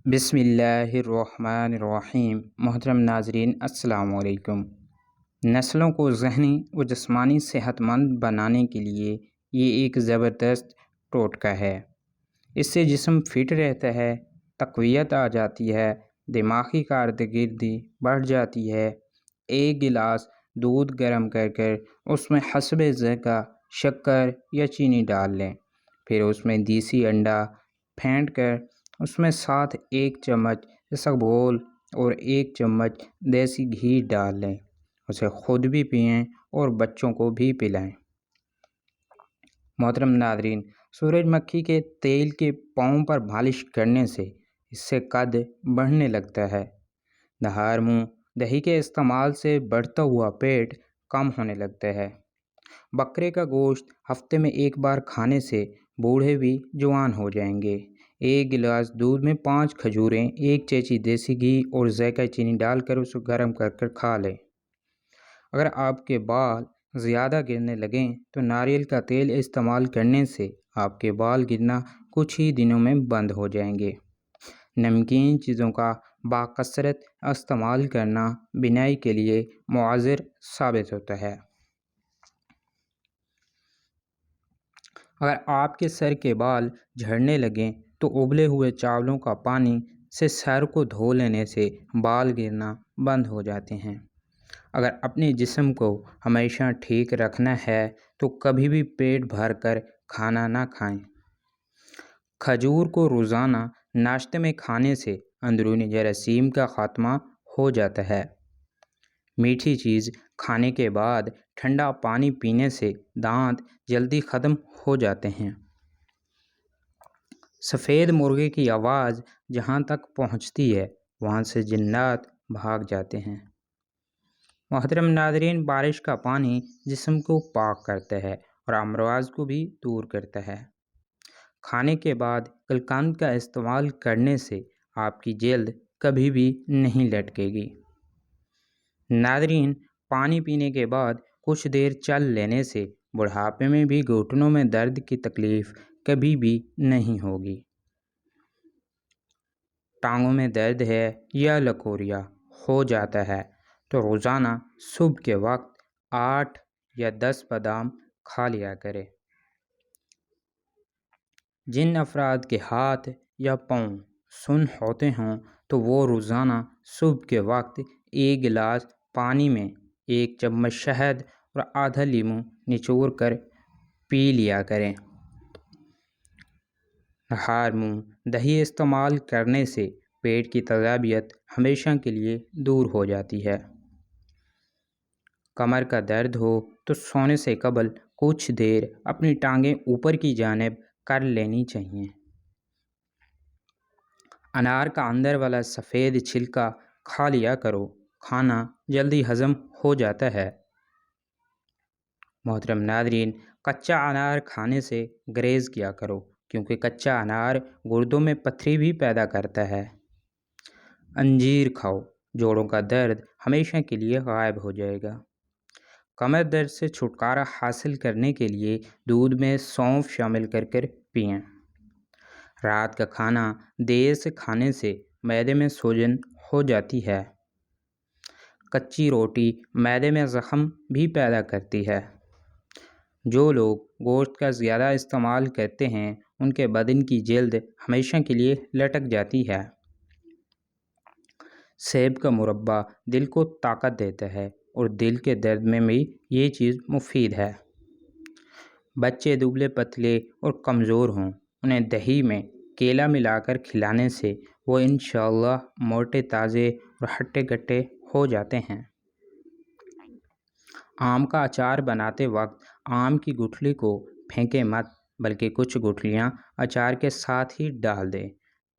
بسم اللہ الرحمن الرحیم۔ محترم ناظرین، السلام علیکم۔ نسلوں کو ذہنی و جسمانی صحت مند بنانے کے لیے یہ ایک زبردست ٹوٹکا ہے۔ اس سے جسم فٹ رہتا ہے، تقویت آ جاتی ہے، دماغی کارکردگی بڑھ جاتی ہے۔ ایک گلاس دودھ گرم کر کر اس میں حسب ذائقہ شکر یا چینی ڈال لیں، پھر اس میں دیسی انڈا پھینٹ کر اس میں ساتھ 1 چمچ اسبگول اور 1 چمچ دیسی گھی ڈال لیں۔ اسے خود بھی پئیں اور بچوں کو بھی پلائیں۔ محترم ناظرین، سورج مکھی کے تیل کے پاؤں پر مالش کرنے سے اس سے قد بڑھنے لگتا ہے۔ نہار منہ دہی کے استعمال سے بڑھتا ہوا پیٹ کم ہونے لگتا ہے۔ بکرے کا گوشت ہفتے میں 1 بار کھانے سے بوڑھے بھی جوان ہو جائیں گے۔ 1 گلاس دودھ میں 5 کھجوریں، 1 چیچی دیسی گھی اور ذائقہ چینی ڈال کر اسے گرم کر کر کھا لیں۔ اگر آپ کے بال زیادہ گرنے لگیں تو ناریل کا تیل استعمال کرنے سے آپ کے بال گرنا کچھ ہی دنوں میں بند ہو جائیں گے۔ نمکین چیزوں کا باکثرت استعمال کرنا بینائی کے لیے مؤثر ثابت ہوتا ہے۔ اگر آپ کے سر کے بال جھڑنے لگیں تو ابلے ہوئے چاولوں کا پانی سے سر کو دھو لینے سے بال گرنا بند ہو جاتے ہیں۔ اگر اپنے جسم کو ہمیشہ ٹھیک رکھنا ہے تو کبھی بھی پیٹ بھر کر کھانا نہ کھائیں۔ کھجور کو روزانہ ناشتے میں کھانے سے اندرونی جراثیم کا خاتمہ ہو جاتا ہے۔ میٹھی چیز کھانے کے بعد ٹھنڈا پانی پینے سے دانت جلدی ختم ہو جاتے ہیں۔ سفید مرغے کی آواز جہاں تک پہنچتی ہے وہاں سے جنات بھاگ جاتے ہیں۔ محترم ناظرین، بارش کا پانی جسم کو پاک کرتا ہے اور امراض کو بھی دور کرتا ہے۔ کھانے کے بعد قلقند کا استعمال کرنے سے آپ کی جلد کبھی بھی نہیں لٹکے گی۔ ناظرین، پانی پینے کے بعد کچھ دیر چل لینے سے بڑھاپے میں بھی گھٹنوں میں درد کی تکلیف کبھی بھی نہیں ہوگی۔ ٹانگوں میں درد ہے یا لکوریا ہو جاتا ہے تو روزانہ صبح کے وقت 8 یا 10 بادام کھا لیا کرے۔ جن افراد کے ہاتھ یا پاؤں سن ہوتے ہوں تو وہ روزانہ صبح کے وقت 1 گلاس پانی میں 1 چمچ شہد اور آدھا لیموں نچوڑ کر پی لیا کریں۔ نہار منہ دہی استعمال کرنے سے پیٹ کی تیزابیت ہمیشہ کے لیے دور ہو جاتی ہے۔ کمر کا درد ہو تو سونے سے قبل کچھ دیر اپنی ٹانگیں اوپر کی جانب کر لینی چاہیے۔ انار کا اندر والا سفید چھلکا کھا لیا کرو، کھانا جلدی ہضم ہو جاتا ہے۔ محترم ناظرین، کچا انار کھانے سے گریز کیا کرو کیونکہ کچا انار گردوں میں پتھری بھی پیدا کرتا ہے۔ انجیر کھاؤ، جوڑوں کا درد ہمیشہ کے لیے غائب ہو جائے گا۔ کمر درد سے چھٹکارا حاصل کرنے کے لیے دودھ میں سونف شامل کر کر پئیں۔ رات کا کھانا دیر سے کھانے سے معدے میں سوجن ہو جاتی ہے۔ کچی روٹی معدے میں زخم بھی پیدا کرتی ہے۔ جو لوگ گوشت کا زیادہ استعمال کرتے ہیں ان کے بدن کی جلد ہمیشہ کے لیے لٹک جاتی ہے۔ سیب کا مربا دل کو طاقت دیتا ہے اور دل کے درد میں بھی یہ چیز مفید ہے۔ بچے دبلے پتلے اور کمزور ہوں، انہیں دہی میں کیلا ملا کر کھلانے سے وہ انشاءاللہ موٹے تازے اور ہٹے کٹے ہو جاتے ہیں۔ آم کا اچار بناتے وقت آم کی گٹھلی کو پھینکیں مت بلکہ کچھ گٹھلیاں اچار کے ساتھ ہی ڈال دیں۔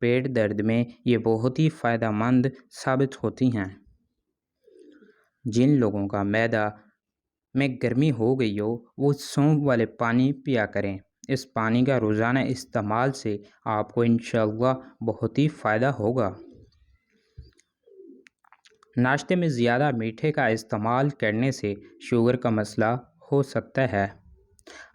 پیٹ درد میں یہ بہت ہی فائدہ مند ثابت ہوتی ہیں۔ جن لوگوں کا معدہ میں گرمی ہو گئی ہو وہ سونف والے پانی پیا کریں۔ اس پانی کا روزانہ استعمال سے آپ کو انشاءاللہ بہت ہی فائدہ ہوگا۔ ناشتے میں زیادہ میٹھے کا استعمال کرنے سے شوگر کا مسئلہ ہو سکتا ہے۔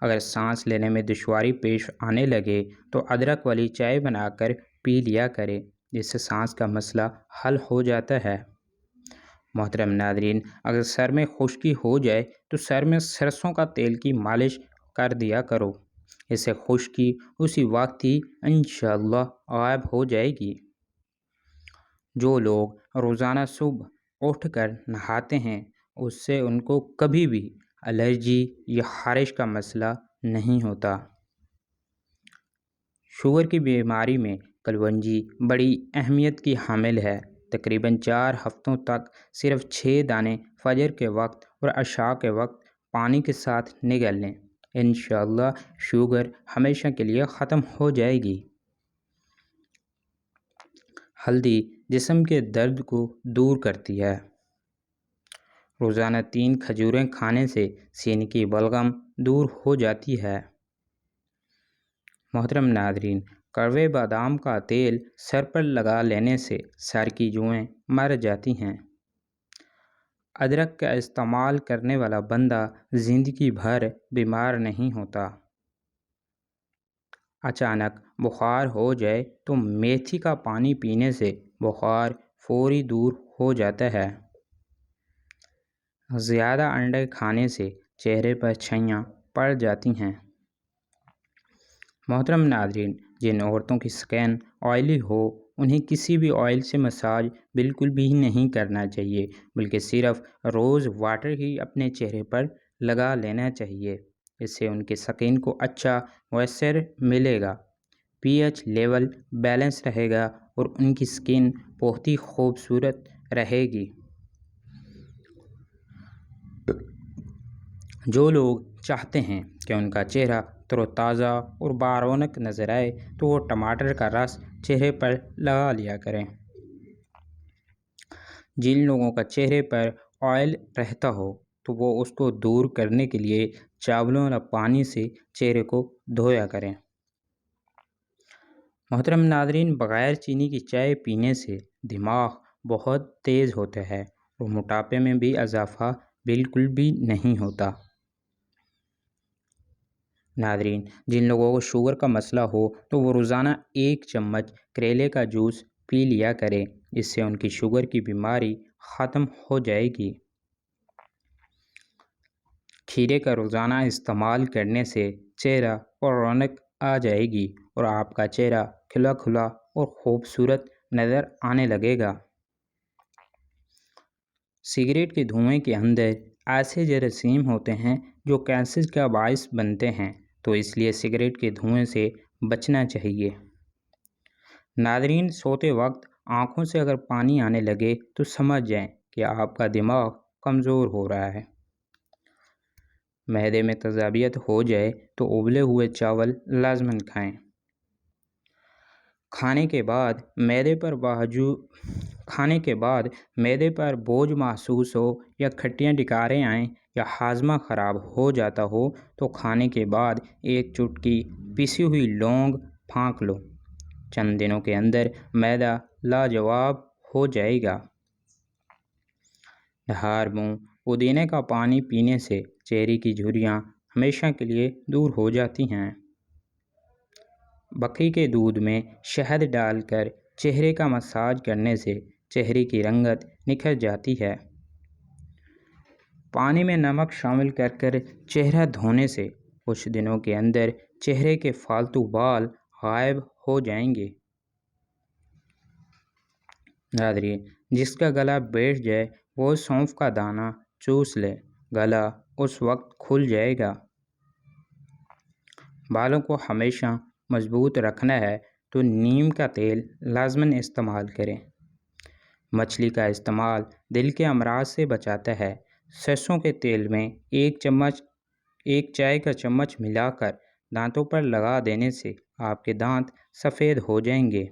اگر سانس لینے میں دشواری پیش آنے لگے تو ادرک والی چائے بنا کر پی لیا کریں۔ جس سے سانس کا مسئلہ حل ہو جاتا ہے۔ محترم ناظرین، اگر سر میں خشکی ہو جائے تو سر میں سرسوں کا تیل کی مالش کر دیا کرو، اس سے خشکی اسی وقت ہی انشاءاللہ غائب ہو جائے گی۔ جو لوگ روزانہ صبح اٹھ کر نہاتے ہیں اس سے ان کو کبھی بھی الرجی یا خارش کا مسئلہ نہیں ہوتا۔ شوگر کی بیماری میں کلونجی بڑی اہمیت کی حامل ہے۔ تقریباً 4 ہفتوں تک صرف 6 دانے فجر کے وقت اور عشاء کے وقت پانی کے ساتھ نگل لیں، انشاءاللہ شوگر ہمیشہ کے لیے ختم ہو جائے گی۔ ہلدی جسم کے درد کو دور کرتی ہے۔ روزانہ 3 کھجوریں کھانے سے سینے کی بلغم دور ہو جاتی ہے۔ محترم ناظرین، کڑوے بادام کا تیل سر پر لگا لینے سے سر کی جوئیں مر جاتی ہیں۔ ادرک کا استعمال کرنے والا بندہ زندگی بھر بیمار نہیں ہوتا۔ اچانک بخار ہو جائے تو میتھی کا پانی پینے سے بخار فوری دور ہو جاتا ہے۔ زیادہ انڈے کھانے سے چہرے پر چھیاں پڑ جاتی ہیں۔ محترم ناظرین، جن عورتوں کی سکن آئلی ہو انہیں کسی بھی آئل سے مساج بالکل بھی نہیں کرنا چاہیے، بلکہ صرف روز واٹر ہی اپنے چہرے پر لگا لینا چاہیے۔ اس سے ان کی سکن کو اچھا موئسچر ملے گا، پی ایچ لیول بیلنس رہے گا اور ان کی سکن بہت ہی خوبصورت رہے گی۔ جو لوگ چاہتے ہیں کہ ان کا چہرہ تر و تازہ اور بارونق نظر آئے تو وہ ٹماٹر کا رس چہرے پر لگا لیا کریں۔ جن لوگوں کا چہرے پر آئل رہتا ہو تو وہ اس کو دور کرنے کے لیے چاولوں والا پانی سے چہرے کو دھویا کریں۔ محترم ناظرین، بغیر چینی کی چائے پینے سے دماغ بہت تیز ہوتا ہے اور موٹاپے میں بھی اضافہ بالکل بھی نہیں ہوتا۔ ناظرین، جن لوگوں کو شوگر کا مسئلہ ہو تو وہ روزانہ 1 چمچ کریلے کا جوس پی لیا کریں، اس سے ان کی شوگر کی بیماری ختم ہو جائے گی۔ کھیرے کا روزانہ استعمال کرنے سے چہرہ پر رونق آ جائے گی اور آپ کا چہرہ کھلا کھلا اور خوبصورت نظر آنے لگے گا۔ سگریٹ کے دھوئیں کے اندر ایسے جراثیم ہوتے ہیں جو کینسر کا باعث بنتے ہیں، تو اس لیے سگریٹ کے دھوئیں سے بچنا چاہیے۔ ناظرین، سوتے وقت آنکھوں سے اگر پانی آنے لگے تو سمجھ جائیں کہ آپ کا دماغ کمزور ہو رہا ہے۔ معدے میں تیزابیت ہو جائے تو ابلے ہوئے چاول لازماً کھائیں۔ کھانے کے بعد معدے پر بوجھ محسوس ہو یا کھٹیاں ڈکاریں آئیں یا ہاضمہ خراب ہو جاتا ہو تو کھانے کے بعد 1 چٹکی پیسی ہوئی لونگ پھونک لو، چند دنوں کے اندر معدہ لاجواب ہو جائے گا۔ نہار منہ پودینے کا پانی پینے سے چہرے کی جھریاں ہمیشہ کے لیے دور ہو جاتی ہیں۔ بکری کے دودھ میں شہد ڈال کر چہرے کا مساج کرنے سے چہرے کی رنگت نکھر جاتی ہے۔ پانی میں نمک شامل کر چہرہ دھونے سے کچھ دنوں کے اندر چہرے کے فالتو بال غائب ہو جائیں گے۔ ناظرین، جس کا گلا بیٹھ جائے وہ سونف کا دانہ چوس لے، گلا اس وقت کھل جائے گا۔ بالوں کو ہمیشہ مضبوط رکھنا ہے تو نیم کا تیل لازماً استعمال کریں۔ مچھلی کا استعمال دل کے امراض سے بچاتا ہے۔ سرسوں کے تیل میں 1 چائے کا چمچ ملا کر دانتوں پر لگا دینے سے آپ کے دانت سفید ہو جائیں گے۔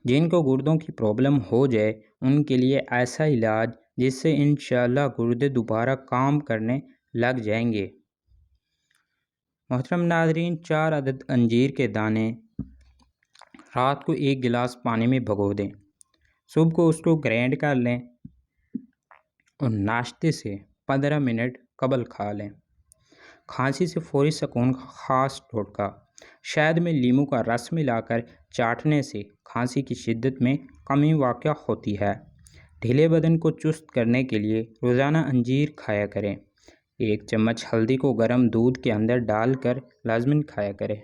جن کو گردوں کی پرابلم ہو جائے ان کے لیے ایسا علاج جس سے انشاءاللہ گردے دوبارہ کام کرنے لگ جائیں گے۔ محترم ناظرین، 4 عدد انجیر کے دانے رات کو 1 گلاس پانی میں بھگو دیں، صبح کو اس کو گرینڈ کر لیں اور ناشتے سے 15 منٹ قبل کھا لیں۔ کھانسی سے فوری سکون کا خاص ٹوٹکا۔ شہد میں لیموں کا رس ملا کر چاٹنے سے کھانسی کی شدت میں کمی واقع ہوتی ہے۔ ڈھیلے بدن کو چست کرنے کے لیے روزانہ انجیر کھایا کریں۔ 1 چمچ ہلدی کو گرم دودھ کے اندر ڈال کر لازماً کھایا کریں۔